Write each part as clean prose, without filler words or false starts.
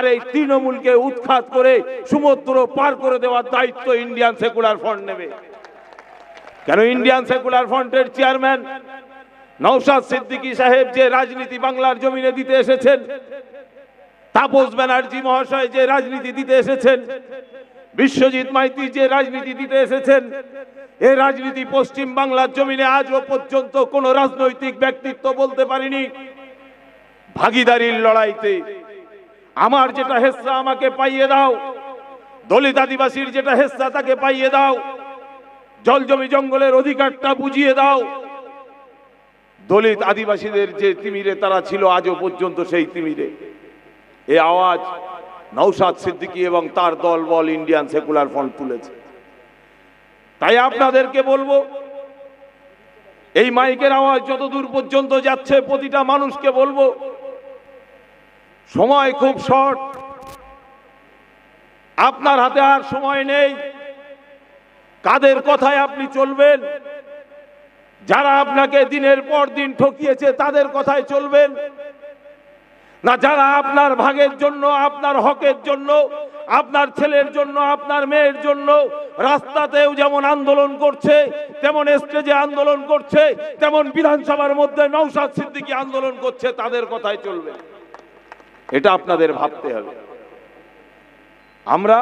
আর এই তৃণমূলকে উৎখাত করে সমুদ্র পার করে দেওয়ার দায়িত্ব ইন্ডিয়ান সেকুলার ফ্রন্ট নেবে। কেন ইন্ডিয়ান সেকুলার ফ্রন্টের চেয়ারম্যান নওশাদ সিদ্দিকী সাহেব যে রাজনীতি বাংলার জমিনে দিতে এসেছেন, তাপস ব্যানার্জি মহাশয় যে রাজনীতি দিতে এসেছেন, বিশ্বজিৎ মাইতি যে রাজনীতি দিতে এসেছেন, এই রাজনীতি পশ্চিম বাংলার জমিনে আজও পর্যন্ত কোন রাজনৈতিক ব্যক্তিত্ব বলতে পারেনি ভাগীদারির লড়াইতে আমার যেটা হিস্সা আমাকে পাইয়ে দাও, দলিত আদিবাসীর যেটা হিস্সা তাকে পাইয়ে দাও, জল জমি জঙ্গলের অধিকারটা বুঝিয়ে দাও। দলিত আদিবাসীদের যে তিমিরে তারা ছিল আজও পর্যন্ত সেই তিমিরে। এই আওয়াজ নওশাদ সিদ্দিকী এবং তার দল বল ইন্ডিয়ান সেকুলার ফ্রন্ট তুলেছে। তাই আপনাদেরকে বলবো, এই মাইকের আওয়াজ যতদূর পর্যন্ত যাচ্ছে প্রতিটা মানুষকে বলবো, সময় খুব শর্ট, আপনার হাতে আর সময় নেই। কাদের কথায় আপনি চলবেন? যারা আপনাকে দিনের পর দিন ঠকিয়েছে তাদের কথায় চলবেন, না যারা আপনার ভাগের জন্য, আপনার হকের জন্য, আপনার ছেলের জন্য, আপনার মেয়ের জন্য রাস্তাতেও যেমন আন্দোলন করছে, তেমন স্টেজে আন্দোলন করছে, তেমন বিধানসভার মধ্যে নওশাদ সিদ্দিকী আন্দোলন করছে, তাদের কথায় চলবে? এটা আপনাদের ভাবতে হবে। আমরা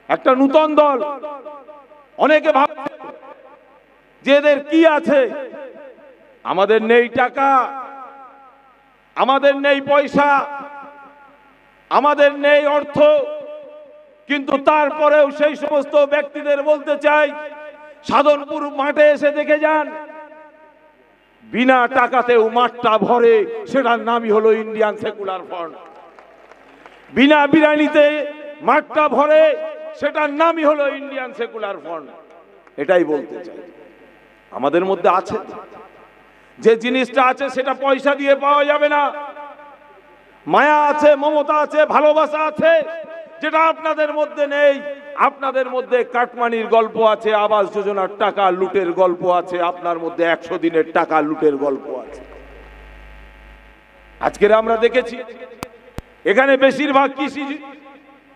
একটা নূতন দল, অনেকে ভাবছে যে এদের কি আছে, আমাদের নেই টাকা, আমাদের নেই পয়সা, আমাদের নেই অর্থ, কিন্তু তারপরেও সেই সমস্ত ব্যক্তিদের বলতে চাই, সাধনপুর মাঠে এসে দেখে যান, বিনা টাকাতেও মাঠটা ভরে, সেটার নামই হলো ইন্ডিয়ান সেকুলার ফ্রন্ট। বিনা বিরানিতে মাঠটা ভরে, সেটার নামই হলো ইন্ডিয়ান সেকুলার ফ্রন্ট। এটাই বলতে চাই, আমাদের মধ্যে আছে যে জিনিসটা আছে সেটা পয়সা দিয়ে পাওয়া যাবে না। মায়া আছে, মমতা আছে, ভালোবাসা আছে, যেটা আপনাদের মধ্যে নেই। আপনাদের মধ্যে কাটমানির গল্প আছে, আবাস যোজনার টাকা লুটের গল্প আছে, আপনার মধ্যে 100 দিনের টাকা লুটের গল্প আছে। আজকের আমরা দেখেছি এখানে বেশিরভাগ কৃষি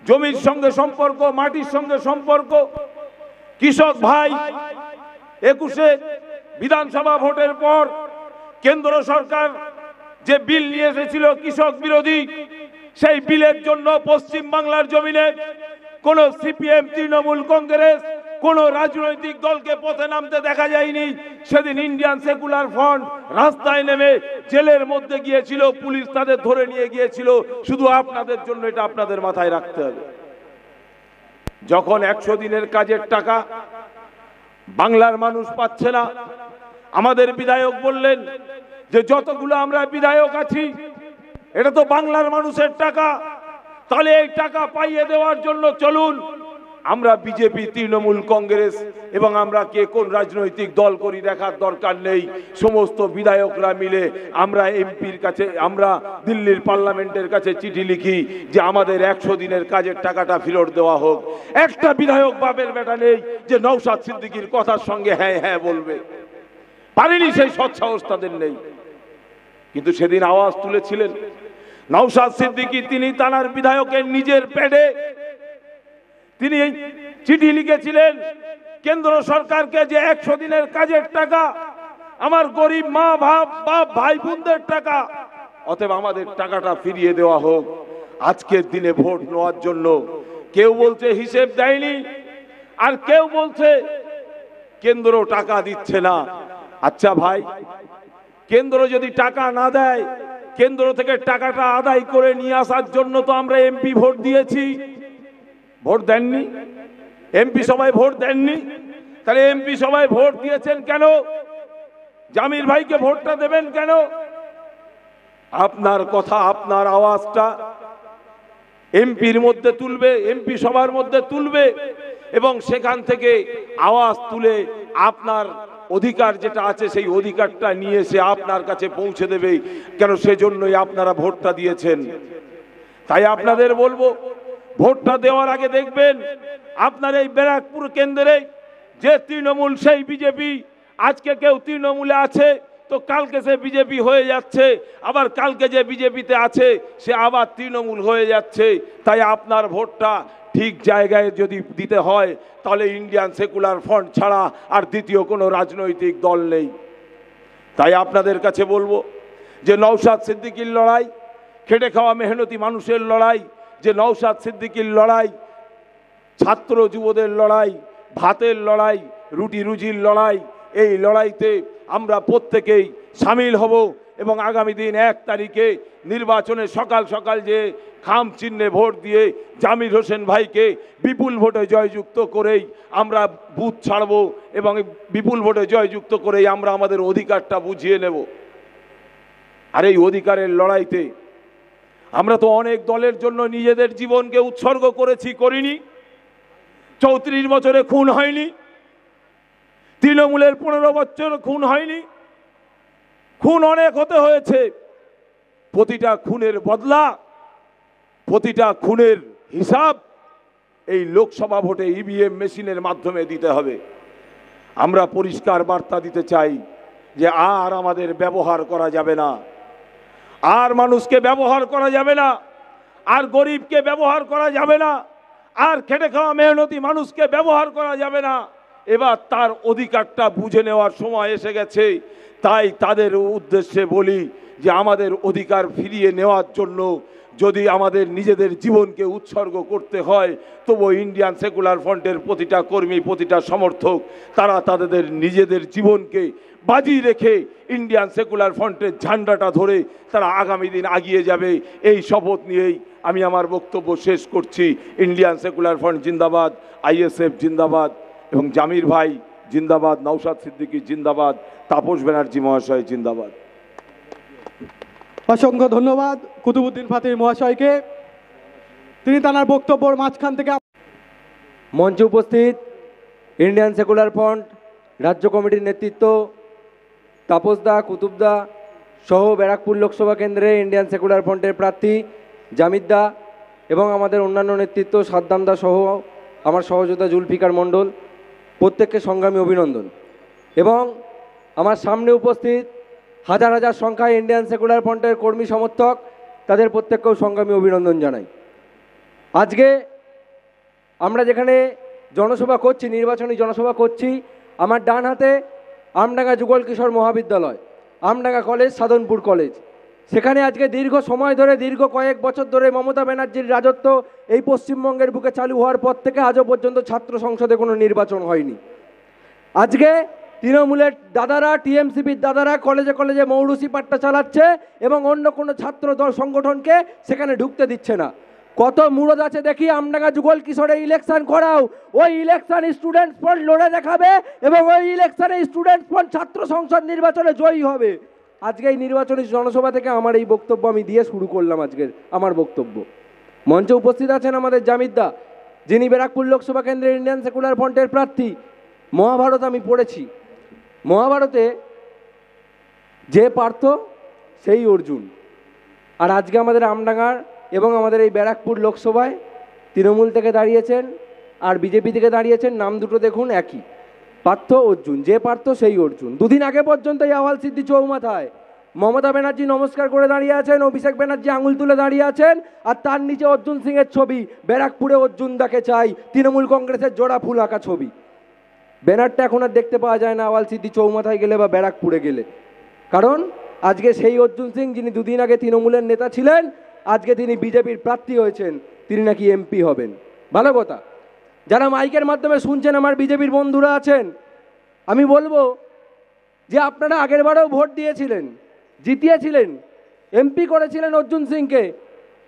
জমির সঙ্গে সম্পর্ক, মাটির সঙ্গে সম্পর্ক। কৃষক ভাই 21-এ বিধানসভা ভোটের পর কেন্দ্র সরকার যে বিল নিয়ে এসেছিল কৃষক বিরোধী, সেই বিলের জন্য পশ্চিম বাংলার জমিনে কোন সিপিএম, তৃণমূল, কংগ্রেস, কোন রাজনৈতিক দলকে পথে নামতে দেখা যায়নি। সেদিন ইন্ডিয়ান সেকুলার ফ্রন্ট রাস্তায় নেমে জেলের মধ্যে গিয়েছিল, পুলিশ তাদের ধরে নিয়ে গিয়েছিল শুধু আপনাদের জন্য। এটা আপনাদের মাথায় রাখতে হবে। যখন 100 দিনের কাজের টাকা বাংলার মানুষ পাচ্ছে না, আমাদের বিধায়ক বললেন যে যতগুলো আমরা বিধায়ক আছি এটা তো বাংলার মানুষের টাকা, তাহলে এই টাকা পাইয়ে দেওয়ার জন্য চলুন আমরা বিজেপি, তৃণমূল, কংগ্রেস এবং আমরা কে কোন রাজনৈতিক দল করি দেখার দরকার নেই। সমস্ত বিধায়করা মিলে আমরা এমপির কাছে, আমরা দিল্লির পার্লামেন্টের কাছে চিঠি লিখি যে আমাদের 100 দিনের কাজের টাকাটা ফেরত দেওয়া হোক। একটা বিধায়ক বাপের বেটা নেই যে নওশাদ সিদ্দিকীর কথার সঙ্গে হ্যাঁ হ্যাঁ বলবে, পারেনি, সেই সৎসাহস তাদের নেই। কিন্তু সেদিন আওয়াজ তুলেছিলেন নওশাদ সিদ্দিকী। তিনি তার বিধায়কের নিজের পেডে তিনি চিঠি লিখেছিলেন কেন্দ্র সরকারকে যে 100 দিনের কাজের টাকা আমার গরিব মা, বাপ, ভাই বোনদের টাকা, অতএব আমাদের টাকাটা ফিরিয়ে দেওয়া হোক। আজকের দিনে ভোট নেওয়ার জন্য কেউ বলছে হিসেব দেয়নি, আর কেউ বলছে কেন্দ্র টাকা দিচ্ছে না। আচ্ছা ভাই, কেন্দ্র যদি টাকা না দেয়, কেন্দ্র থেকে টাকাটা আদায় করে নিয়ে আসার জন্য তো আমরা এমপি ভোট দিয়েছি। ভোট দেননি? এমপি সবাই ভোট দেননি? তাহলে এমপি সবাই ভোট দিয়েছেন কেন? জামির ভাইকে ভোটটা দেবেন কেন? আপনার কথা, আপনার আওয়াজটা এমপির মধ্যে তুলবে, এমপি সবার মধ্যে তুলবে এবং সেখান থেকে আওয়াজ তুলে আপনার অধিকার যেটা আছে সেই অধিকারটা নিয়ে এসে আপনার কাছে পৌঁছে দেবে। কেন? সেজন্যই আপনারা ভোটটা দিয়েছেন। তাই আপনাদের বলবো, ভোটটা দেওয়ার আগে দেখবেন আপনার এই ব্যারাকপুর কেন্দ্রে যে তৃণমূল সেই বিজেপি। আজকে কেউ তৃণমূলে আছে তো কালকে সে বিজেপি হয়ে যাচ্ছে, আবার কালকে যে বিজেপিতে আছে সে আবার তৃণমূল হয়ে যাচ্ছে। তাই আপনার ভোটটা ঠিক জায়গায় যদি দিতে হয় তাহলে ইন্ডিয়ান সেকুলার ফ্রন্ট ছাড়া আর দ্বিতীয় কোনো রাজনৈতিক দল নেই। তাই আপনাদের কাছে বলবো যে নওশাদ সিদ্দিকীর লড়াই, খেটে খাওয়া মেহনতি মানুষের লড়াই, যে নওশাদ সিদ্দিকীর লড়াই, ছাত্র যুবদের লড়াই, ভাতের লড়াই, রুটি রুজির লড়াই, এই লড়াইতে আমরা প্রত্যেকেই সামিল হব এবং আগামী দিন 1 তারিখে নির্বাচনে সকাল সকাল যে খাম চিহ্নে ভোট দিয়ে জামির হোসেন ভাইকে বিপুল ভোটে জয়যুক্ত করেই আমরা বুথ ছাড়ব এবং বিপুল ভোটে জয়যুক্ত করেই আমরা আমাদের অধিকারটা বুঝিয়ে নেব। আর এই অধিকারের লড়াইতে আমরা তো অনেক দলের জন্য নিজেদের জীবনকে উৎসর্গ করেছি, করিনি? 34 বছরে খুন হয়নি? তৃণমূলের 15 বছর খুন হয়নি? খুন অনেক হতে হয়েছে। প্রতিটা খুনের বদলা, প্রতিটা খুনের হিসাব এই লোকসভা ভোটে ইভিএম মেশিনের মাধ্যমে দিতে হবে। আমরা পরিষ্কার বার্তা দিতে চাই যে আর আমাদের ব্যবহার করা যাবে না, আর মানুষকে ব্যবহার করা যাবে না, আর গরিবকে ব্যবহার করা যাবে না, আর খেটে খাওয়া মেহনতি মানুষকে ব্যবহার করা যাবে না। এবার তার অধিকারটা বুঝে নেওয়ার সময় এসে গেছে। তাই তাদের উদ্দেশ্যে বলি যে আমাদের অধিকার ফিরিয়ে নেওয়ার জন্য যদি আমাদের নিজেদের জীবনকে উৎসর্গ করতে হয়, তবু ইন্ডিয়ান সেকুলার ফ্রন্টের প্রতিটা কর্মী, প্রতিটা সমর্থক তারা তাদের নিজেদের জীবনকে বাজি রেখে ইন্ডিয়ান সেকুলার ফ্রন্টের ঝান্ডাটা ধরে তারা আগামী দিন এগিয়ে যাবে। এই শপথ নিয়েই আমি আমার বক্তব্য শেষ করছি। ইন্ডিয়ান সেকুলার ফ্রন্ট জিন্দাবাদ, আইএসএফ জিন্দাবাদ এবং জামির ভাই জিন্দাবাদ, নওশাদ সিদ্দিকী জিন্দাবাদ, তাপস ব্যানার্জি মহাশয় জিন্দাবাদ। অসংখ্য ধন্যবাদ কুতুবুদ্দিন ফাতিমি মহাশয়কে। তিনি তার বক্তব্যের মাঝখান থেকে মঞ্চে উপস্থিত ইন্ডিয়ান সেকুলার ফ্রন্ট রাজ্য কমিটির নেতৃত্ব তাপসদা, কুতুবদা সহ ব্যারাকপুর লোকসভা কেন্দ্রে ইন্ডিয়ান সেকুলার ফ্রন্টের প্রার্থী জামিদদা এবং আমাদের অন্যান্য নেতৃত্ব সাদ্দামদা সহ আমার সহযোদ্ধা জুলফিকার মণ্ডল, প্রত্যেককে সংগ্রামী অভিনন্দন। এবং আমার সামনে উপস্থিত হাজার হাজার সংখ্যায় ইন্ডিয়ান সেকুলার ফ্রন্টের কর্মী সমর্থক, তাদের প্রত্যেককেও সংগ্রামী অভিনন্দন জানাই। আজকে আমরা যেখানে জনসভা করছি, নির্বাচনী জনসভা করছি, আমার ডান হাতে আমডাঙ্গা যুগল কিশোর মহাবিদ্যালয়, আমডাঙ্গা কলেজ, সাধনপুর কলেজ। সেখানে আজকে দীর্ঘ সময় ধরে, দীর্ঘ কয়েক বছর ধরে মমতা ব্যানার্জির রাজত্ব এই পশ্চিমবঙ্গের বুকে চালু হওয়ার পর থেকে আজও পর্যন্ত ছাত্র সংসদে কোনো নির্বাচন হয়নি। আজকে তৃণমূলের দাদারা, টিএমসিপির দাদারা কলেজে কলেজে মৌরুসি পাট্টা চালাচ্ছে এবং অন্য কোনো ছাত্র দল সংগঠনকে সেখানে ঢুকতে দিচ্ছে না। কত মুরদ আছে দেখি আমডাঙ্গা যুগল কিশোরে ইলেকশন করাও, ওই ইলেকশন স্টুডেন্টস ফ্রন্ট লড়ে দেখাবে এবং ওই ইলেকশনে স্টুডেন্টস ফ্রন্ট ছাত্র সংসদ নির্বাচনে জয়ী হবে। আজকে এই নির্বাচনী জনসভা থেকে আমার এই বক্তব্য আমি দিয়ে শুরু করলাম আজকের আমার বক্তব্য। মঞ্চে উপস্থিত আছেন আমাদের জামিদদা, যিনি ব্যারাকপুর লোকসভা কেন্দ্রের ইন্ডিয়ান সেকুলার ফ্রন্টের প্রার্থী। মহাভারত আমি পড়েছি, মহাভারতে যে পার্থ সেই অর্জুন। আর আজকে আমাদের আমডাঙ্গার এবং আমাদের এই ব্যারাকপুর লোকসভায় তৃণমূল থেকে দাঁড়িয়েছেন আর বিজেপি থেকে দাঁড়িয়েছেন, নাম দুটো দেখুন একই, পার্থ অর্জুন। যে পার্থ সেই অর্জুন। দুদিন আগে পর্যন্ত এই আওয়াল সিদ্ধি চৌমাথায় মমতা ব্যানার্জি নমস্কার করে দাঁড়িয়ে আছেন, অভিষেক ব্যানার্জি আঙুল তুলে দাঁড়িয়ে আছেন, আর তার নিচে অর্জুন সিংয়ের ছবি, ব্যারাকপুরে অর্জুন দাকে চাই, তৃণমূল কংগ্রেসের জোড়া ফুল আঁকা ছবি। ব্যানারটা এখন আর দেখতে পাওয়া যায় না আওয়াল সিদ্ধি চৌমাথায় গেলে বা ব্যারাকপুরে গেলে। কারণ আজকে সেই অর্জুন সিং যিনি দুদিন আগে তৃণমূলের নেতা ছিলেন, আজকে তিনি বিজেপির প্রার্থী হয়েছেন, তিনি নাকি এমপি হবেন। ভালো কথা। যারা মাইকের মাধ্যমে শুনছেন আমার বিজেপির বন্ধুরা আছেন, আমি বলবো যে আপনারা আগের বারেও ভোট দিয়েছিলেন, জিতিয়েছিলেন, এমপি করেছিলেন অর্জুন সিংকে,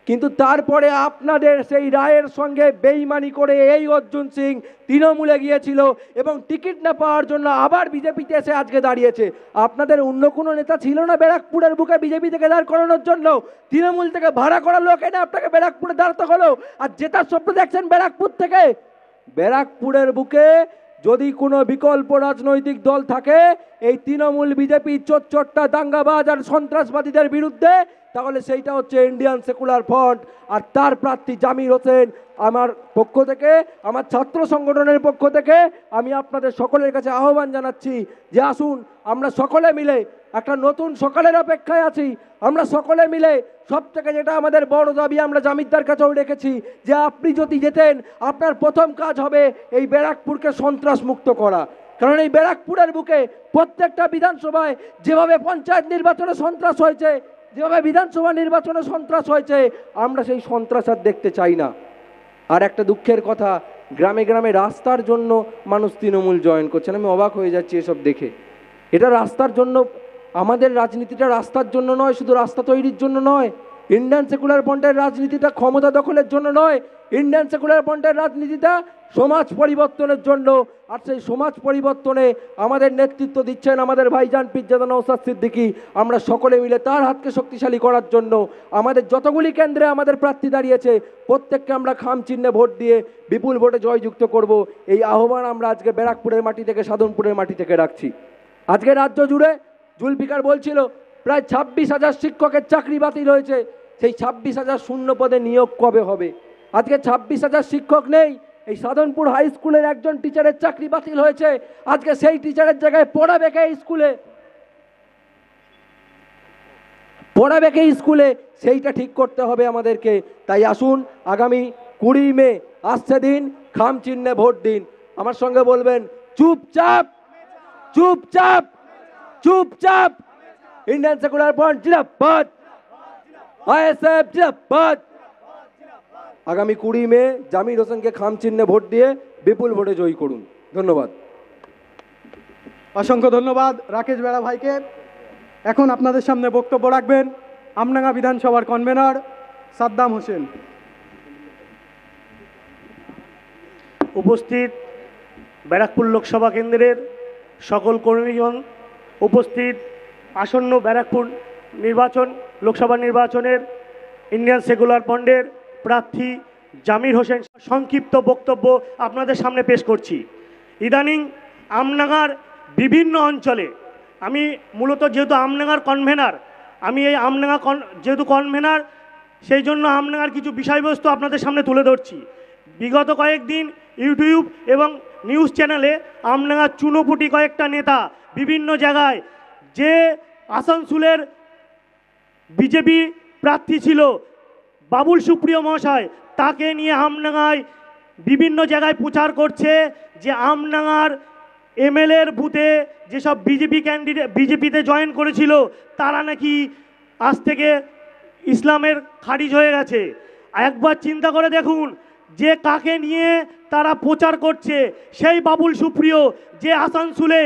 কিন্তু তারপরে আপনাদের সেই রায়ের সঙ্গে বেইমানি করে এই অর্জুন সিং তৃণমূলে গিয়েছিল এবং টিকিট না পাওয়ার জন্য আবার বিজেপিতে এসে আজকে দাঁড়িয়েছে। আপনাদের অন্য কোনো নেতা ছিল না ব্যারাকপুরের বুকে বিজেপি থেকে দাঁড় করানোর জন্য? তৃণমূল থেকে ভাড়া করা লোক এনে আপনাকে ব্যারাকপুরে দাঁড়াতে হলো, আর জেতার স্বপ্ন দেখছেন ব্যারাকপুর থেকে। ব্যারাকপুরের বুকে যদি কোনো বিকল্প রাজনৈতিক দল থাকে এই তৃণমূল বিজেপি চোটচোট্টা দাঙ্গাবাজ আর সন্ত্রাসবাদীদের বিরুদ্ধে, তাহলে সেইটা হচ্ছে ইন্ডিয়ান সেকুলার ফ্রন্ট আর তার প্রার্থী জামির হোসেন। আমার পক্ষ থেকে, আমার ছাত্র সংগঠনের পক্ষ থেকে আমি আপনাদের সকলের কাছে আহ্বান জানাচ্ছি যে আসুন আমরা সকলে মিলে একটা নতুন সকালের অপেক্ষায় আছি। আমরা সকলে মিলে সব থেকে যেটা আমাদের বড় দাবি আমরা জামিরদার কাছেও রেখেছি যে আপনি যদি যেতেন আপনার প্রথম কাজ হবে এই ব্যারাকপুরকে সন্ত্রাস মুক্ত করা। কারণ এই ব্যারাকপুরের বুকে প্রত্যেকটা বিধানসভায় যেভাবে পঞ্চায়েত নির্বাচনে সন্ত্রাস হয়েছে, যেভাবে বিধানসভা নির্বাচনে সন্ত্রাস হয়েছে, আমরা সেই সন্ত্রাস আর দেখতে চাই না। আর একটা দুঃখের কথা, গ্রামে গ্রামে রাস্তার জন্য মানুষ তৃণমূল জয়েন করছেন। আমি অবাক হয়ে যাচ্ছি এসব দেখে। এটা রাস্তার জন্য, আমাদের রাজনীতিটা রাস্তার জন্য নয়, শুধু রাস্তা তৈরির জন্য নয়। ইন্ডিয়ান সেকুলার ফ্রন্টের রাজনীতিটা ক্ষমতা দখলের জন্য নয়, ইন্ডিয়ান সেকুলার ফ্রন্টের রাজনীতিটা সমাজ পরিবর্তনের জন্য। আর সেই সমাজ পরিবর্তনে আমাদের নেতৃত্ব দিচ্ছেন আমাদের ভাইজান পীরজাদা নওশাদ সিদ্দিকী। আমরা সকলে মিলে তার হাতকে শক্তিশালী করার জন্য আমাদের যতগুলি কেন্দ্রে আমাদের প্রার্থী দাঁড়িয়েছে প্রত্যেককে আমরা খাম চিহ্নে ভোট দিয়ে বিপুল ভোটে জয়যুক্ত করব। এই আহ্বান আমরা আজকে ব্যারাকপুরের মাটি থেকে, সাধনপুরের মাটি থেকে রাখছি। আজকে রাজ্য জুড়ে জুলফিকার বলছিল প্রায় 26,000 শিক্ষকের চাকরি বাতিল হয়েছে। সেই 26,000 শূন্য পদে নিয়োগ কবে হবে? আজকে 26,000 শিক্ষক নেই। এই সাধনপুর হাই স্কুলের একজন টিচারের চাকরি বাতিল হয়েছে। আজকে সেই টিচারের জায়গায় পড়াবে কে স্কুলে? পড়াবে কে স্কুলে? সেইটা ঠিক করতে হবে আমাদেরকে। তাই আসুন, আগামী 20 মে আসছে দিন, খাম চিহ্নে ভোট দিন। আমার সঙ্গে বলবেন চুপচাপ, চুপচাপ, চুপচাপ। ইন্ডিয়ান সেকুলার ফ্রন্ট জিন্দাবাদ, আইএসএফ জিন্দাবাদ। আগামী 20 মে জামির হোসেনকে খাম চিহ্নে ভোট দিয়ে বিপুল ভোটে জয়ী করুন। ধন্যবাদ। অসংখ্য ধন্যবাদ রাকেশ বেড়া ভাইকে। এখন আপনাদের সামনে বক্তব্য রাখবেন আমডাঙ্গা বিধানসভার কনভেনর সাদ্দাম হোসেন। উপস্থিত ব্যারাকপুর লোকসভা কেন্দ্রের সকল কর্মীগণ, উপস্থিত আসন্ন ব্যারাকপুর নির্বাচন, লোকসভা নির্বাচনের ইন্ডিয়ান সেকুলার ফ্রন্টের প্রার্থী জামির হোসেন সংক্ষিপ্ত বক্তব্য আপনাদের সামনে পেশ করছি। ইদানিং আমডাঙ্গার বিভিন্ন অঞ্চলে, আমি মূলত যেহেতু আমডাঙ্গার কনভেনার, আমি এই আমডাঙ্গা যেহেতু কনভেনার, সেই জন্য আমডাঙ্গার কিছু বিষয়বস্তু আপনাদের সামনে তুলে ধরছি। বিগত কয়েকদিন ইউটিউব এবং নিউজ চ্যানেলে আমডাঙ্গার চুনোপুটি কয়েকটা নেতা বিভিন্ন জায়গায়, যে আসানসোলের বিজেপি প্রার্থী ছিল বাবুল সুপ্রিয় মহাশয়, তাকে নিয়ে আমডাঙ্গায় বিভিন্ন জায়গায় প্রচার করছে যে আমডাঙ্গার এমএলএর বুথে যেসব বিজেপি ক্যান্ডিডেট বিজেপিতে জয়েন করেছিল তারা নাকি আজ থেকে ইসলামের খারিজ হয়ে গেছে। একবার চিন্তা করে দেখুন যে কাকে নিয়ে তারা প্রচার করছে। সেই বাবুল সুপ্রিয় যে আসানসোলে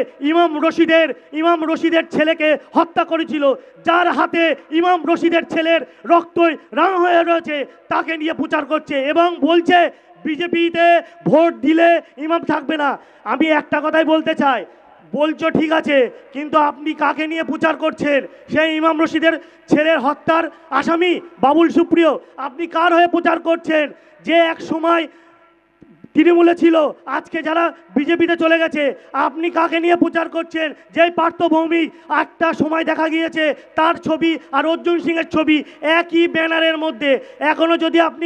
ইমাম রশিদের ছেলেকে হত্যা করেছিল, যার হাতে ইমাম রশিদের ছেলের রক্তই রাঙা হয়ে রয়েছে, তাকে নিয়ে প্রচার করছে এবং বলছে বিজেপিতে ভোট দিলে ইমাম থাকবে না। আমি একটা কথাই বলতে চাই, বলছো ঠিক আছে, কিন্তু আপনি কাকে নিয়ে প্রচার করছেন? সেই ইমাম রশিদের ছেলের হত্যার আসামি বাবুল সুপ্রিয়। আপনি কার হয়ে প্রচার করছেন? যে এক সময় তৃণমূলে ছিল, আজকে যারা বিজেপিতে চলে গেছে। আপনি কাকে নিয়ে প্রচার করছেন? যেই পার্থ ভৌমিক একটা সময় দেখা গিয়েছে তার ছবি আর অর্জুন সিংয়ের ছবি একই ব্যানারের মধ্যে। এখনও যদি আপনি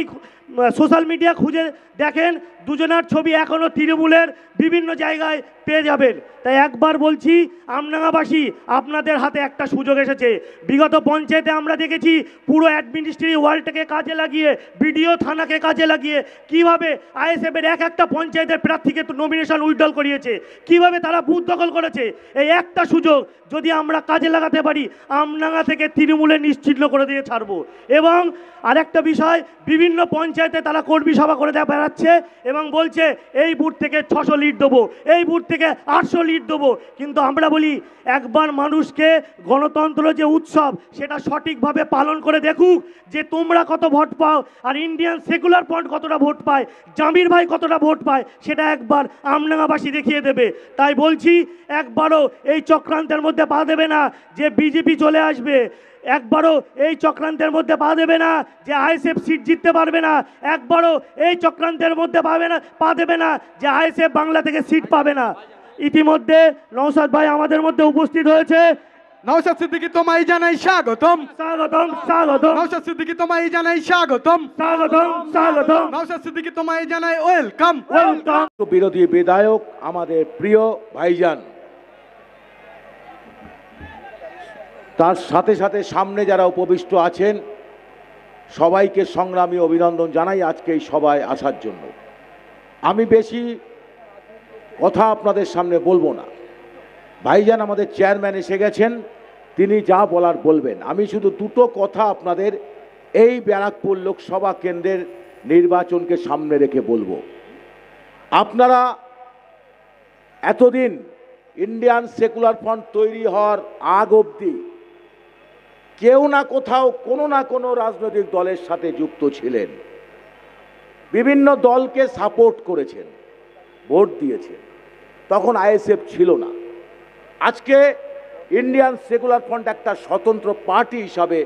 সোশ্যাল মিডিয়া খুঁজে দেখেন, দুজনার ছবি এখনও তৃণমূলের বিভিন্ন জায়গায় পেয়ে যাবেন। তাই একবার বলছি, আমডাঙ্গাবাসী, আপনাদের হাতে একটা সুযোগ এসেছে। বিগত পঞ্চায়েতে আমরা দেখেছি পুরো অ্যাডমিনিস্ট্রেটিভ ওয়ার্ল্ডটাকে কাজে লাগিয়ে, বিডিও থানাকে কাজে লাগিয়ে কিভাবে আইএসএফের একটা পঞ্চায়েতের প্রার্থীকে নমিনেশন উইথড্রল করিয়েছে, কিভাবে তারা বুথ দখল করেছে। এই একটা সুযোগ যদি আমরা কাজে লাগাতে পারি, আমডাঙ্গা থেকে তৃণমূলে নিশ্চিহ্ন করে দিয়ে ছাড়বো। এবং আরেকটা বিষয়, বিভিন্ন পঞ্চায়েতে তারা কর্মী সভা করে বেড়াচ্ছে এবং বলছে এই বুথ থেকে 600 লিড দেবো, এই বুথ থেকে 800 লিড দেবো। কিন্তু আমরা বলি একবার মানুষকে গণতন্ত্র যে উৎসব সেটা সঠিকভাবে পালন করে দেখুক, যে তোমরা কত ভোট পাও আর ইন্ডিয়ান সেকুলার ফ্রন্ট কতটা ভোট পায়, জামির ভাই কতটা ভোট পায়, সেটা একবার আমডাঙ্গাবাসী দেখিয়ে দেবে। তাই বলছি, একবারও এই চক্রান্তের মধ্যে পা দেবে না যে বিজেপি চলে আসবে, একবারও এই চক্রান্তের মধ্যে পা দেবে না যে আইএসএফ সিট জিততে পারবে না, একবারও এই চক্রান্তের মধ্যে পা দেবে না যে আইএসএফ বাংলা থেকে সিট পাবে না। ইতিমধ্যে নওশাদ ভাই আমাদের মধ্যে উপস্থিত হয়েছে। নওশাদ সিদ্দিকী তোমায় জানাই স্বাগতম। স্বাগতম, স্বাগতম। নওশাদ সিদ্দিকী তোমায় জানাই স্বাগতম। স্বাগতম, স্বাগতম। নওশাদ সিদ্দিকী তোমায় জানাই ওয়েলকাম। ওয়েলকাম। বিরোধী বিধায়ক আমাদের প্রিয় ভাইজান তার সাথে সাথে সামনে যারা উপবিষ্ট আছেন সবাইকে সংগ্রামী অভিনন্দন জানাই আজকে এই সভায় আসার জন্য। আমি বেশি কথা আপনাদের সামনে বলবো না, ভাইজান আমাদের চেয়ারম্যান এসে গেছেন, তিনি যা বলার বলবেন। আমি শুধু দুটো কথা আপনাদের এই ব্যারাকপুর লোকসভা কেন্দ্রের নির্বাচনকে সামনে রেখে বলবো। আপনারা এতদিন ইন্ডিয়ান সেকুলার ফ্রন্ট তৈরি হওয়ার আগ অবধি কেউ না কোথাও কোনো না কোনো রাজনৈতিক দলের সাথে যুক্ত ছিলেন, বিভিন্ন দলকে সাপোর্ট করেছেন, ভোট দিয়েছেন। তখন আইএসএফ ছিল না। আজকে ইন্ডিয়ান সেকুলার ফ্রন্ট একটা স্বতন্ত্র পার্টি হিসাবে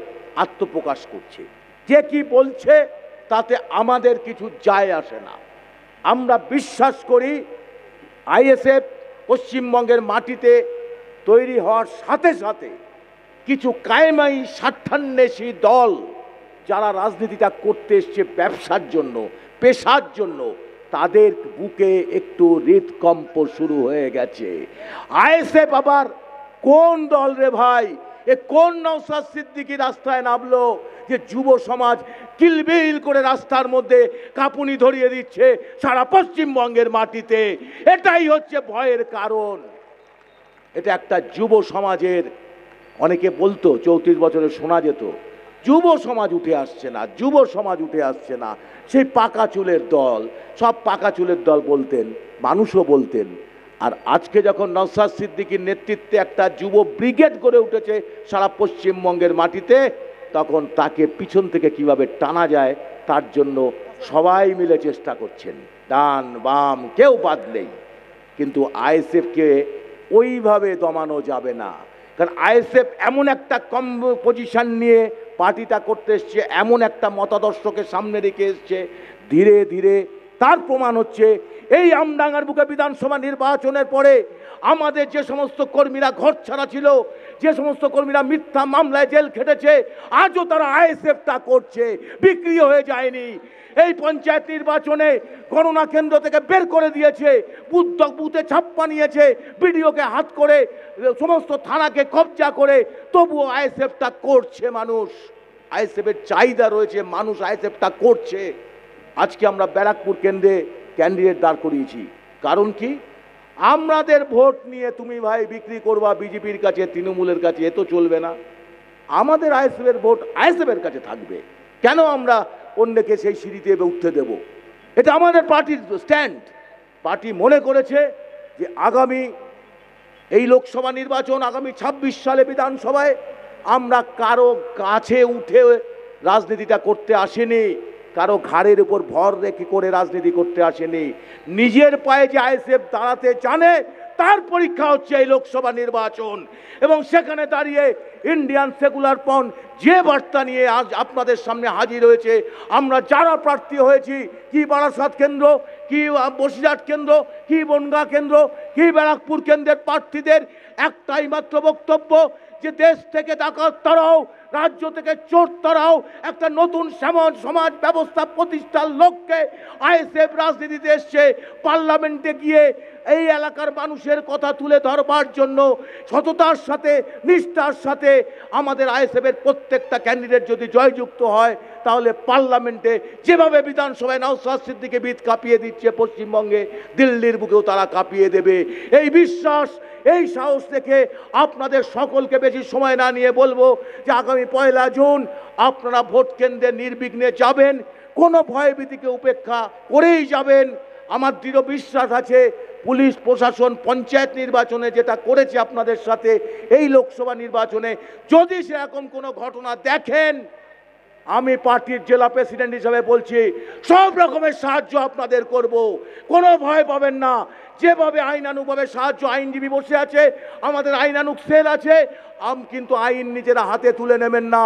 আত্মপ্রকাশ করছে। যে কি বলছে তাতে আমাদের কিছু যায় আসে না। আমরা বিশ্বাস করি আইএসএফ পশ্চিমবঙ্গের মাটিতে তৈরি হওয়ার সাথে সাথে কিছু কায়েমাই স্বার্থান্বেষী দল যারা রাজনীতিটা করতে এসছে ব্যবসার জন্য, পেশার জন্য, তাদের বুকে একটু হৃদকম্প শুরু হয়ে গেছে। আইএসএফ আবার কোন দল রে ভাই? এ কোন নওশাদ সিদ্দিকী রাস্তায় নামলো যে যুব সমাজ কিলবিল করে রাস্তার মধ্যে কাঁপুনি ধরিয়ে দিচ্ছে সারা পশ্চিমবঙ্গের মাটিতে? এটাই হচ্ছে ভয়ের কারণ। এটা একটা যুব সমাজের, অনেকে বলতো 34 বছরে শোনা যেত যুব সমাজ উঠে আসছে না, যুব সমাজ উঠে আসছে না। সেই পাকা চুলের দল, সব পাকা চুলের দল বলতেন, মানুষও বলতেন। আর আজকে যখন নওশাদ সিদ্দিকীর নেতৃত্বে একটা যুব ব্রিগেড গড়ে উঠেছে সারা পশ্চিমবঙ্গের মাটিতে, তখন তাকে পিছন থেকে কিভাবে টানা যায় তার জন্য সবাই মিলে চেষ্টা করছেন, ডান বাম কেউ বাদ নেই। কিন্তু আইএসএফকে ওইভাবে দমানো যাবে না, কারণ আইএসএফ এমন একটা কম পজিশন নিয়ে পার্টিটা করতে এসছে, এমন একটা মতাদর্শকে সামনে রেখে এসছে। ধীরে ধীরে তার প্রমাণ হচ্ছে এই আমডাঙ্গার বুকে বিধানসভা নির্বাচনের পরে আমাদের যে সমস্ত কর্মীরা ঘর ছাড়া ছিল, যে সমস্ত কর্মীরা মিথ্যা মামলায় জেল খেটেছে, আজও তারা আইএসএফটা করছে, বিক্রি হয়ে যায়নি। এই পঞ্চায়েত নির্বাচনে গণনা কেন্দ্র থেকে বের করে দিয়েছে, বুথে ছাপ্পা নিয়েছে, বিডিওকে হাত করে সমস্ত থানাকে কবজা করে, তবুও আইএসএফটা করছে। মানুষ আইএসএফের চাহিদা রয়েছে, মানুষ আইএসএফটা করছে। আজকে আমরা ব্যারাকপুর কেন্দ্রে ক্যান্ডিডেট দাঁড় করিয়েছি, কারণ কি? আমাদের ভোট নিয়ে তুমি ভাই বিক্রি করবা বিজেপির কাছে, তৃণমূলের কাছে, এ তো চলবে না। আমাদের আইএসএফের ভোট আইএসএফের কাছে থাকবে। কেন আমরা অন্যকে সেই সিঁড়িতে উঠতে দেব? এটা আমাদের পার্টির স্ট্যান্ড। পার্টি মনে করেছে যে আগামী এই লোকসভা নির্বাচন, আগামী 26 সালে বিধানসভায় আমরা কারো কাছে উঠে রাজনীতিটা করতে আসেনি, কারো ঘাড়ের উপর ভর রেখে করে রাজনীতি করতে আসেনি। নিজের পায়ে যে আইএসএফ দাঁড়াতে জানে তার পরীক্ষা হচ্ছে এই লোকসভা নির্বাচন। এবং সেখানে দাঁড়িয়ে ইন্ডিয়ান সেকুলার ফ্রন্ট যে বার্তা নিয়ে আজ আপনাদের সামনে হাজির হয়েছে, আমরা যারা প্রার্থী হয়েছি, কি বারাসাত কেন্দ্র, কি বসিরহাট কেন্দ্র, কি বনগাঁ কেন্দ্র, কি ব্যারাকপুর কেন্দ্রের প্রার্থীদের একটাই মাত্র বক্তব্য যে দেশ থেকে ডাকাত তারাও, রাজ্য থেকে চোর তারাও একটা নতুন সমাজ ব্যবস্থা প্রতিষ্ঠার লক্ষ্যে আইএসএফ রাজনীতিতে এসছে। পার্লামেন্টে গিয়ে এই এলাকার মানুষের কথা তুলে ধরবার জন্য সততার সাথে, নিষ্ঠার সাথে আমাদের আইএসএফের প্রত্যেকটা ক্যান্ডিডেট যদি জয়যুক্ত হয়, তাহলে পার্লামেন্টে যেভাবে বিধানসভায় নওশাদ সিদ্দিকী ভিত কাঁপিয়ে দিচ্ছে, পশ্চিমবঙ্গে দিল্লির বুকেও তারা কাঁপিয়ে দেবে। এই বিশ্বাস, এই সাহস থেকে আপনাদের সকলকে বেশি সময় না নিয়ে বলবো যে আগামী 1 জুন আপনারা ভোট কেন্দ্রে নির্বিঘ্নে যাবেন, কোনো ভয়ভীতিকে উপেক্ষা করেই যাবেন। আমার দৃঢ় বিশ্বাস আছে পুলিশ প্রশাসন পঞ্চায়েত নির্বাচনে যেটা করেছে আপনাদের সাথে, এই লোকসভা নির্বাচনে যদি সেরকম কোনো ঘটনা দেখেন, আমি পার্টির জেলা প্রেসিডেন্ট হিসাবে বলছি সব রকমের সাহায্য আপনাদের করব, কোনো ভয় পাবেন না। যেভাবে আইনানুগভাবে সাহায্য, আইনজীবী বসে আছে, আমাদের আইনানুগ সেল আছে, কিন্তু আইন নিজেরা হাতে তুলে নেবেন না।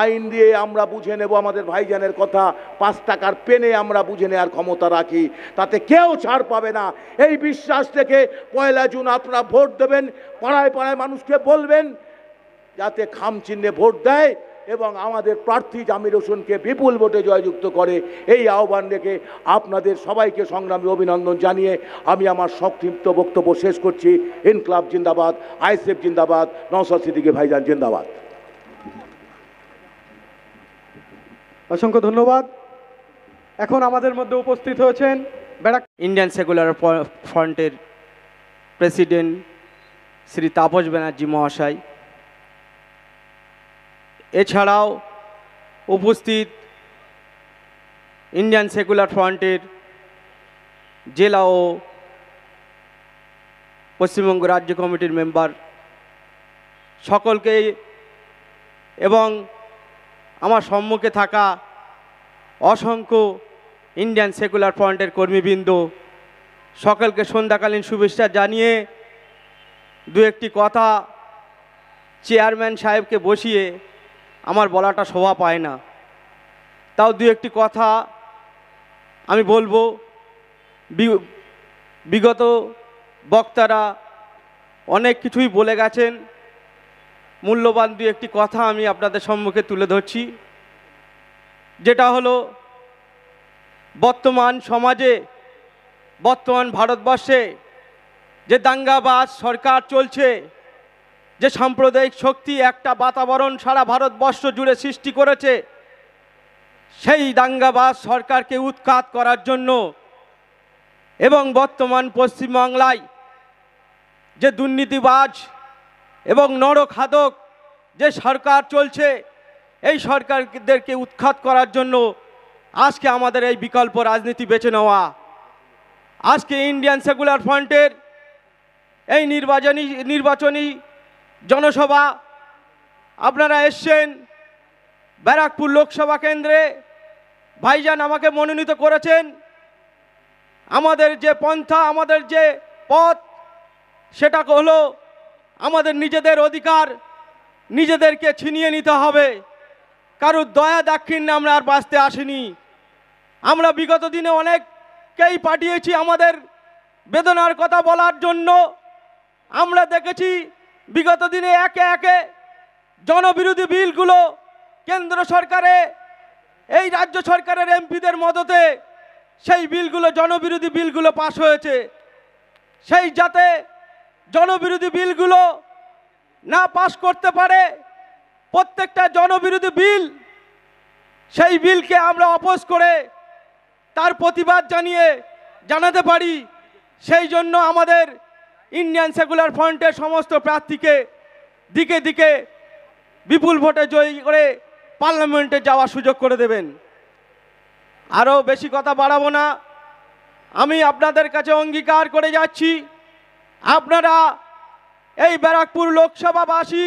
আইন দিয়ে আমরা বুঝে নেব। আমাদের ভাইজানের কথা, 5 টাকার পেনে আমরা বুঝে নেওয়ার ক্ষমতা রাখি, তাতে কেউ ছাড় পাবে না। এই বিশ্বাস থেকে 1 জুন আপনারা ভোট দেবেন, পাড়ায় পাড়ায় মানুষকে বলবেন যাতে খাম চিহ্নে ভোট দেয়। এবং আমাদের প্রার্থী জামির হোসেনকে বিপুল ভোটে জয়যুক্ত করে, এই আহ্বান রেখে আপনাদের সবাইকে সংগ্রামী অভিনন্দন জানিয়ে আমি আমার সংক্ষিপ্ত বক্তব্য শেষ করছি। ইনকলাব জিন্দাবাদ, আইএসএফ জিন্দাবাদ, নওশাদ সিদ্দিকী ভাইজান জিন্দাবাদ। অসংখ্য ধন্যবাদ। এখন আমাদের মধ্যে উপস্থিত হয়েছেন ইন্ডিয়ান সেকুলার ফ্রন্টের প্রেসিডেন্ট শ্রী তাপস ব্যানার্জি মহাশয়, এছাড়াও উপস্থিত ইন্ডিয়ান সেকুলার ফ্রন্টের জেলা ও পশ্চিমবঙ্গ রাজ্য কমিটির মেম্বার সকলকে এবং আমার সম্মুখে থাকা অসংখ্য ইন্ডিয়ান সেকুলার ফ্রন্টের কর্মীবৃন্দ সকলকে সন্ধ্যাকালীন শুভেচ্ছা জানিয়ে দু একটি কথা চেয়ারম্যান সাহেবকে বসিয়ে আমার বলাটা শোভা পায় না, তাও দু একটি কথা আমি বলবো। বিগত বক্তারা অনেক কিছুই বলে গেছেন, মূল্যবান দু একটি কথা আমি আপনাদের সম্মুখে তুলে ধরছি। যেটা হলো বর্তমান সমাজে, বর্তমান ভারতবর্ষে যে দাঙ্গাবাজ সরকার চলছে, যে সাম্প্রদায়িক শক্তি একটা বাতাবরণ সারা ভারতবর্ষ জুড়ে সৃষ্টি করেছে, সেই দাঙ্গাবাজ সরকারকে উৎখাত করার জন্য এবং বর্তমান পশ্চিমবাংলায় যে দুর্নীতিবাজ এবং নরখাদক যে সরকার চলছে, এই সরকারদেরকে উৎখাত করার জন্য আজকে আমাদের এই বিকল্প রাজনীতি বেছে নেওয়া। আজকে ইন্ডিয়ান সেকুলার ফ্রন্টের এই নির্বাচনী জনসভা আপনারা এসছেন ব্যারাকপুর লোকসভা কেন্দ্রে। ভাইজান আমাকে মনোনীত করেছেন। আমাদের যে পন্থা, আমাদের যে পথ, সেটা হলো আমাদের নিজেদের অধিকার নিজেদেরকে ছিনিয়ে নিতে হবে। কারোর দয়া দাক্ষিণ্যে আমরা আর বাঁচতে আসিনি। আমরা বিগত দিনে অনেককেই পাঠিয়েছি আমাদের বেদনার কথা বলার জন্য। আমরা দেখেছি বিগত দিনে একে একে জনবিরোধী বিলগুলো কেন্দ্র সরকারে, এই রাজ্য সরকারের এমপিদের মদতে সেই বিলগুলো, জনবিরোধী বিলগুলো পাশ হয়েছে। সেই যাতে জনবিরোধী বিলগুলো না পাশ করতে পারে, প্রত্যেকটা জনবিরোধী বিল, সেই বিলকে আমরা অপোজ করে তার প্রতিবাদ জানাতে পারি। সেই জন্য আমাদের ইন্ডিয়ান সেকুলার ফ্রন্টের সমস্ত প্রার্থীকে দিকে দিকে বিপুল ভোটে জয়ী করে পার্লামেন্টে যাওয়ার সুযোগ করে দেবেন। আরও বেশি কথা বাড়াবো না, আমি আপনাদের কাছে অঙ্গীকার করে যাচ্ছি, আপনারা এই ব্যারাকপুর লোকসভাবাসী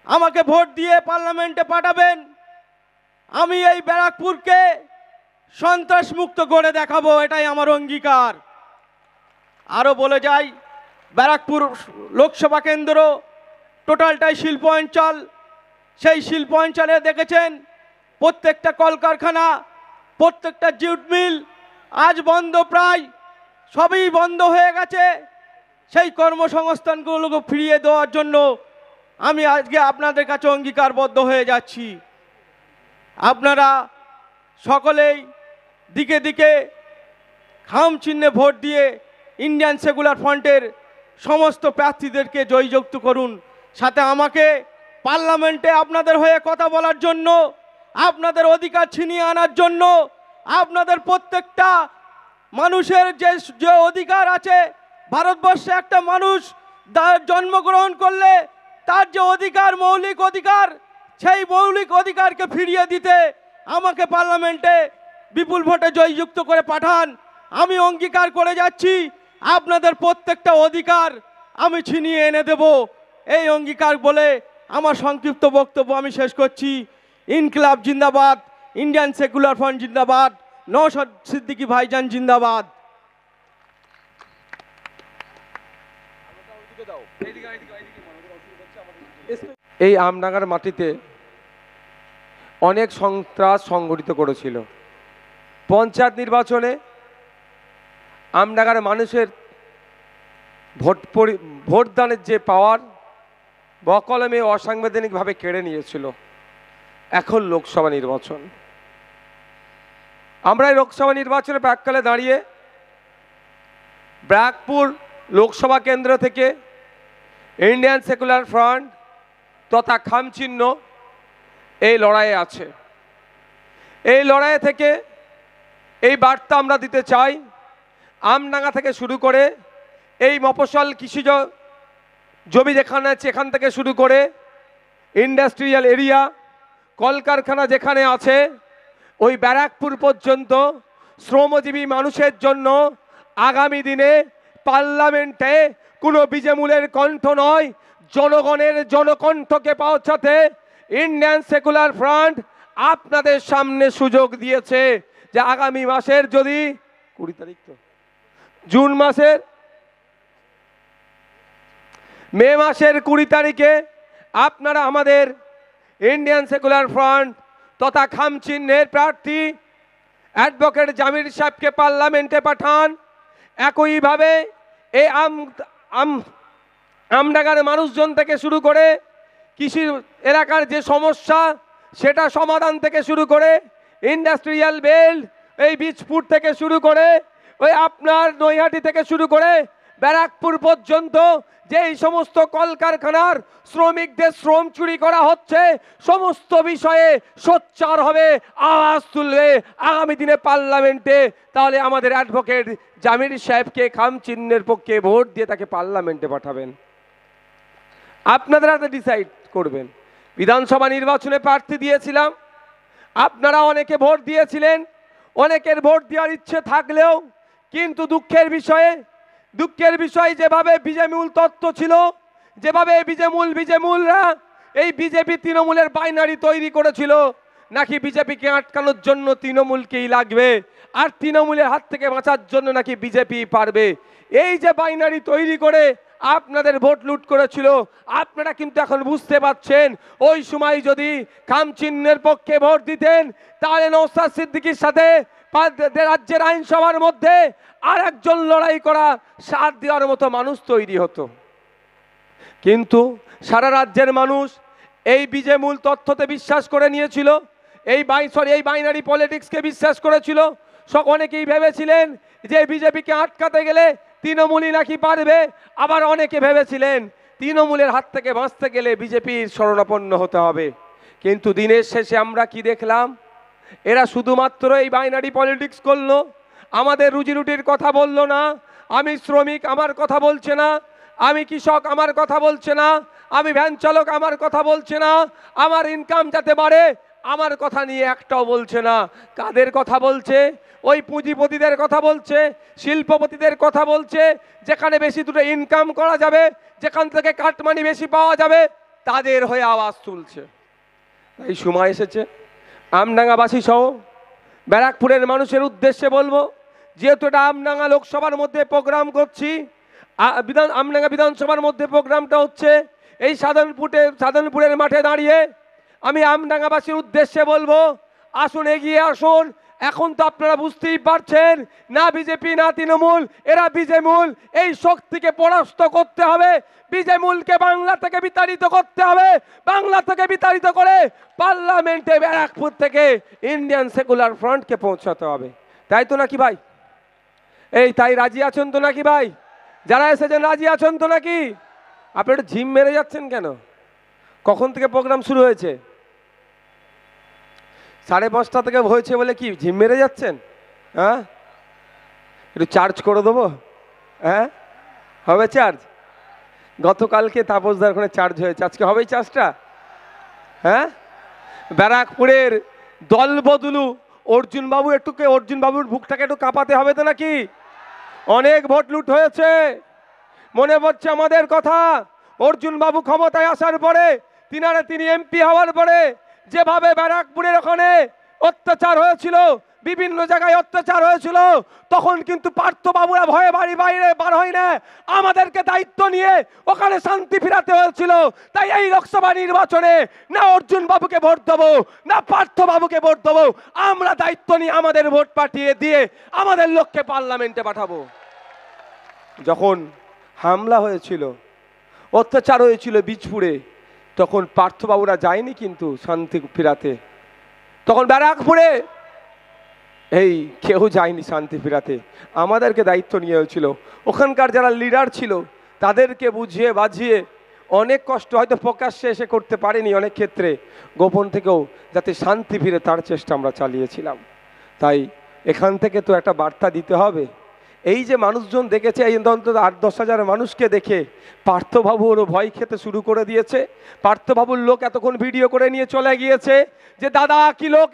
আমাকে ভোট দিয়ে পার্লামেন্টে পাঠাবেন। আমি এই ব্যারাকপুরকে সন্ত্রাসমুক্ত করে দেখাবো, এটাই আমার অঙ্গীকার। আরও বলে যাই, ব্যারাকপুর লোকসভা কেন্দ্র টোটালটাই শিল্প অঞ্চল। সেই শিল্প অঞ্চলে দেখেছেন প্রত্যেকটা কলকারখানা, প্রত্যেকটা জিউট মিল আজ বন্ধ, প্রায় সবই বন্ধ হয়ে গেছে। সেই কর্মসংস্থানগুলোকে ফিরিয়ে দেওয়ার জন্য আমি আজকে আপনাদের কাছে অঙ্গীকারবদ্ধ হয়ে যাচ্ছি। আপনারা সকলেই দিকে দিকে খাম চিহ্নে ভোট দিয়ে ইন্ডিয়ান সেকুলার ফ্রন্টের সমস্ত প্রার্থীদেরকে জয়যুক্ত করুন। সাথে আমাকে পার্লামেন্টে আপনাদের হয়ে কথা বলার জন্য, আপনাদের অধিকার ছিনিয়ে আনার জন্য, আপনাদের প্রত্যেকটা মানুষের যে অধিকার আছে, ভারতবর্ষে একটা মানুষ জন্মগ্রহণ করলে তার যে অধিকার, মৌলিক অধিকার, সেই মৌলিক অধিকারকে ফিরিয়ে দিতে আমাকে পার্লামেন্টে বিপুল ভোটে জয়যুক্ত করে পাঠান। আমি অঙ্গীকার করে যাচ্ছি, আপনাদের প্রত্যেকটা অধিকার আমি ছিনিয়ে এনে দেব। এই অঙ্গীকার বলে আমার সংক্ষিপ্ত বক্তব্য আমি শেষ করছি। ইনকলাব জিন্দাবাদ, ইন্ডিয়ান সেকুলার ফ্রন্ট জিন্দাবাদ, নওশাদ সিদ্দিকী ভাইজান জিন্দাবাদ। এই আমডাঙ্গার মাটিতে অনেক সন্ত্রাস সংগঠিত করেছিল। পঞ্চায়েত নির্বাচনে আমডাঙ্গার মানুষের ভোটদানের যে পাওয়ার বকলমে অসাংবিধানিকভাবে কেড়ে নিয়েছিল। এখন লোকসভা নির্বাচন। আমরা এই লোকসভা নির্বাচনের প্রাককালে দাঁড়িয়ে ব্যারাকপুর লোকসভা কেন্দ্র থেকে ইন্ডিয়ান সেকুলার ফ্রন্ট তথা খামচিহ্ন এই লড়াইয়ে আছে। এই লড়াই থেকে এই বার্তা আমরা দিতে চাই, আমডাঙ্গা থেকে শুরু করে এই মফস্বল কৃষিজ জমি যেখানে আছে এখান থেকে শুরু করে ইন্ডাস্ট্রিয়াল এরিয়া, কলকারখানা যেখানে আছে, ওই ব্যারাকপুর পর্যন্ত শ্রমজীবী মানুষের জন্য আগামী দিনে পার্লামেন্টে কোনো বিজেমূলের কণ্ঠ নয়, জনগণের জনকণ্ঠকে পৌঁছাতে ইন্ডিয়ান সেকুলার ফ্রন্ট আপনাদের সামনে সুযোগ দিয়েছে যে আগামী মাসের যদি 20 তারিখ তো জুন মাসের মে মাসের 20 তারিখে আপনারা আমাদের ইন্ডিয়ান সেকুলার ফ্রন্ট তথা খামচিহ্নের প্রার্থী অ্যাডভোকেট জামির সাহেবকে পার্লামেন্টে পাঠান। একইভাবে এই আমডাঙ্গার মানুষজন থেকে শুরু করে কৃষি এলাকার যে সমস্যা সেটা সমাধান থেকে শুরু করে ইন্ডাস্ট্রিয়াল বেল্ট, এই বীজপুর থেকে শুরু করে ওই আপনার নৈহাটি থেকে শুরু করে ব্যারাকপুর পর্যন্ত যে এই সমস্ত কলকারখানার শ্রমিকদের শ্রম চুরি করা হচ্ছে, সমস্ত বিষয়ে সোচ্চার হবে, আওয়াজ তুলবে আগামী দিনে পার্লামেন্টে। তাহলে আমাদের অ্যাডভোকেট জামির সাহেবকে খামচিহ্নের পক্ষে ভোট দিয়ে তাকে পার্লামেন্টে পাঠাবেন। আপনারা ডিসাইড করবেন। বিধানসভা নির্বাচনে প্রার্থী দিয়েছিলাম, আপনারা অনেকে ভোট দিয়েছিলেন, অনেকের ভোট দেওয়ার ইচ্ছে থাকলেও কিন্তু দুঃখের বিষয় যেভাবে বিজেমূল তত্ত্ব ছিল, যেভাবে বিজেমূলরা এই বিজেপি তৃণমূলের বাইনারি তৈরি করেছিল, নাকি বিজেপিকে আটকানোর জন্য তৃণমূলকেই লাগবে আর তৃণমূলের হাত থেকে বাঁচার জন্য নাকি বিজেপি পারবে, এই যে বাইনারি তৈরি করে আপনাদের ভোট লুট করেছিল, আপনারা কিন্তু এখন বুঝতে পারছেন ওই সময় যদি খামচিহ্নের পক্ষে ভোট দিতেন তাহলে নওশাদ সিদ্দিকীর সাথে রাজ্যের আইনসভার মধ্যে আর একজন লড়াই করা সাথ দেওয়ার মতো মানুষ তৈরি হতো। কিন্তু সারা রাজ্যের মানুষ এই বিজেমূল তথ্যতে বিশ্বাস করে নিয়েছিল, এই বাইনারি পলিটিক্সকে বিশ্বাস করেছিল। অনেকেই ভেবেছিলেন যে বিজেপিকে আটকাতে গেলে তৃণমূলই নাকি পারবে, আবার অনেকে ভেবেছিলেন তৃণমূলের হাত থেকে বাঁচতে গেলে বিজেপির শরণাপন্ন হতে হবে। কিন্তু দিনের শেষে আমরা কি দেখলাম? এরা শুধুমাত্র এই বাইনারি পলিটিক্স করলো, আমাদের রুজি রুটির কথা বললো না। আমি শ্রমিক আমার কথা বলছে না, আমি কৃষক আমার কথা বলছে না, আমি ভ্যান চালক আমার কথা বলছে না, আমার ইনকাম যাতে বাড়ে আমার কথা নিয়ে একটাও বলছে না। কাদের কথা বলছে? ওই পুঁজিপতিদের কথা বলছে, শিল্পপতিদের কথা বলছে, যেখানে বেশি দুটো ইনকাম করা যাবে, যেখান থেকে কাটমানি বেশি পাওয়া যাবে, তাদের হয়ে আওয়াজ তুলছে। এই সময় এসেছে আমডাঙ্গাবাসী সহ ব্যারাকপুরের মানুষের উদ্দেশ্যে বলবো, যেহেতু এটা আমডাঙ্গা লোকসভার মধ্যে প্রোগ্রাম করছি, আমডাঙ্গা বিধানসভার মধ্যে প্রোগ্রামটা হচ্ছে, এই সাধনপুরের মাঠে দাঁড়িয়ে আমি আমডাঙ্গাবাসীর উদ্দেশ্যে বলবো, আসুন এগিয়ে আসুন। এখন তো আপনারা বুঝতেই পারছেন, না বিজেপি না তৃণমূল, এরা বিজেমূল। এই শক্তিকে পরাস্ত করতে হবে, বিজেমূলকে বাংলা থেকে বিতাড়িত করতে হবে। বাংলা থেকে বিতাড়িত করে পার্লামেন্টে ব্যারাকপুর থেকে ইন্ডিয়ান সেকুলার ফ্রন্টকে পৌঁছাতে হবে। তাই তো নাকি ভাই? এই তাই রাজি আছেন তো নাকি ভাই? যারা এসেছেন রাজি আছেন তো নাকি? আপনি একটু ঝিম মেরে যাচ্ছেন কেন? কখন থেকে প্রোগ্রাম শুরু হয়েছে? 5:30 থেকে হয়েছে বলে কি ঝিম মেরে যাচ্ছেন? হ্যাঁ, একটু চার্জ করে দেবো? হ্যাঁ হবে চার্জ? গতকালকে তাপসদার ওখানে চার্জ হয়েছে, আজকে হবেই চার্জটা? হ্যাঁ, ব্যারাকপুরের দল বদলু অর্জুন বাবুর বুকটাকে একটু কাঁপাতে হবে তো নাকি? অনেক ভোট লুট হয়েছে, মনে পড়ছে আমাদের কথা। অর্জুন বাবু ক্ষমতায় আসার পরে তিনি এমপি হওয়ার পরে যেভাবে ব্যারাকপুরের ওখানে অত্যাচার হয়েছিল, বিভিন্ন জায়গায় অত্যাচার হয়েছিল, তখন কিন্তু পার্থবাবুরা ভয়ে বাড়ি বাইরে বার হয় না, আমাদেরকে দায়িত্ব নিয়ে ওখানে শান্তি ফিরাতে হয়েছিল। তাই এই লোকসভা নির্বাচনে না অর্জুন বাবুকে ভোট দেবো না পার্থবাবুকে ভোট দেবো, আমরা দায়িত্ব নিয়ে আমাদের ভোট পাঠিয়ে দিয়ে আমাদের লোককে পার্লামেন্টে পাঠাবো। যখন হামলা হয়েছিল, অত্যাচার হয়েছিল বীজপুরে, তখন পার্থবাবুরা যায়নি কিন্তু শান্তি ফিরাতে, তখন ব্যারাকপুরে এই কেউ যায়নি শান্তি ফিরাতে, আমাদেরকে দায়িত্ব নিয়ে হয়েছিল। ওখানকার যারা লিডার ছিল তাদেরকে বুঝিয়ে বাঝিয়ে অনেক কষ্ট হয়তো প্রকাশ্যে এসে করতে পারেনি, অনেক ক্ষেত্রে গোপন থেকেও যাতে শান্তি ফিরে তার চেষ্টা আমরা চালিয়েছিলাম। তাই এখান থেকে তো একটা বার্তা দিতে হবে। এই যে মানুষজন দেখেছে, এই অন্তত 8-10 হাজার মানুষকে দেখে পার্থবাবুরও ভয় খেতে শুরু করে দিয়েছে। পার্থবাবুর লোক এতক্ষণ ভিডিও করে নিয়ে চলে গিয়েছে যে দাদা কি লোক